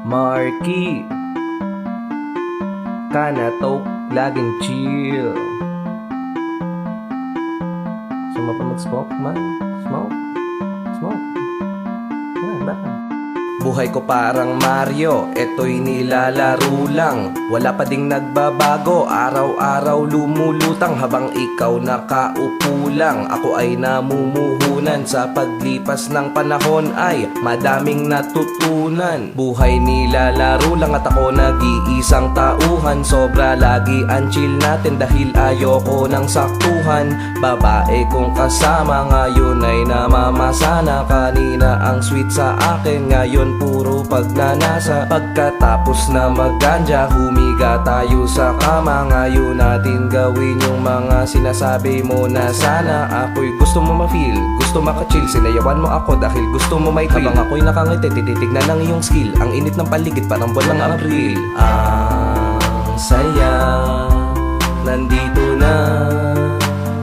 Marky Kanatok, laging chill. Suma pa mag-smoke man? Smoke? Smoke? Ba? Buhay ko parang Mario, eto'y nilalaro lang. Wala pa ding nagbabago, araw-araw lumulutang. Habang ikaw nakaupo lang, ako ay namumuhunan. Sa paglipas ng panahon ay madaming natutunan. Buhay nilalaro lang at ako nag-iisang tauhan. Sobra lagi ang chill natin dahil ayoko ng saktuhan. Babae kong kasama ngayon ay namamasana. Kanina ang sweet sa akin, ngayon puro pagnanasa. Pagkatapos na magganja, humiga tayo sa kama. Ngayon natin gawin yung mga sinasabi mo na sana. Ako'y gusto mo ma-feel, gusto maka-chill. Sinayawan mo ako dahil gusto mo may thrill. Habang ako'y nakangiti, tititignan ang iyong skill. Ang init ng paligid parang buwan ng April. Ang saya, nandito na,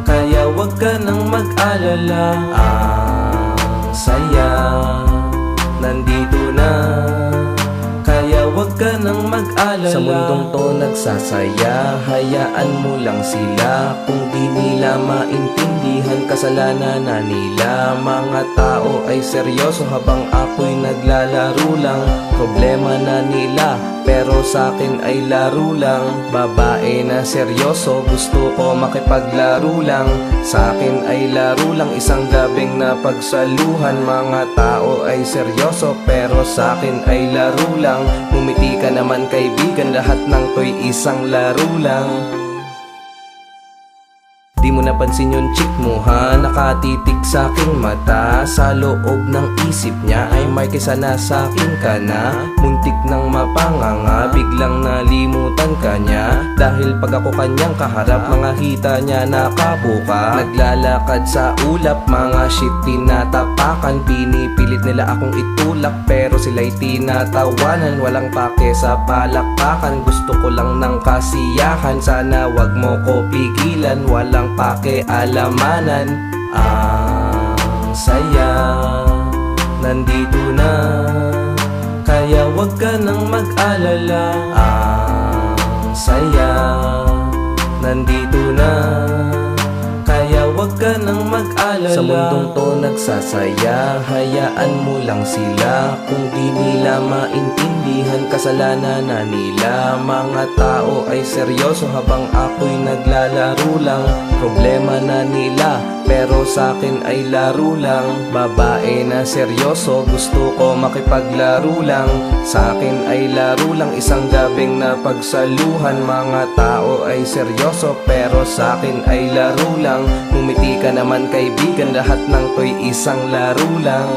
kaya wag ka nang mag-alala. Ang saya, nandito na, kaya wag ka nang mag-alala. Sa mundong to nagsasaya, hayaan mo lang sila. Kung di nila maintindihan, kasalanan na nila. Mga tao ay seryoso habang ako'y naglalaro lang. Problema na nila, pero sa'kin ay laro lang. Babae na seryoso, gusto ko makipaglaro lang. Sa'kin ay laro lang, isang gabing na pagsaluhan. Mga tao ay seryoso, pero sa'kin ay laro lang. Umiti ka naman kaibigan, lahat ng to'y isang laro lang. Di mo napansin yung chick mo ha, nakatitig sa aking mata. Sa loob ng isip niya ay may kisa na sa akin ka na. Muntik nang mapanganga, biglang nalimutan ka niya. Dahil pag ako kanyang kaharap, mga hita niya nakabuka. Naglalakad sa ulap, mga shit tinatapakan. Pinipilit nila akong itulak, pero sila'y tinatawanan. Walang pake sa palakpakan, gusto ko lang ng kasiyahan. Sana wag mo ko pigilan, walang pakialamanan. Ang saya, nandito na, kaya wag ka nang mag-alala. Ang saya, nandito na, kaya wag ka nang mag-alala. Sa mundong to nagsasaya, hayaan mo lang sila. Kung di nila maintindihan, kasalanan na nila. Mga tao ay seryoso habang ako'y naglalaro lang. Problema na nila, pero sa'kin ay laro lang. Babae na seryoso, gusto ko makipaglaro lang. Sa'kin ay laro lang, isang gabing na pagsaluhan. Mga tao ay seryoso, pero sa'kin ay laro lang. Umiti ka naman kaibigan, lahat ng to'y isang laro lang.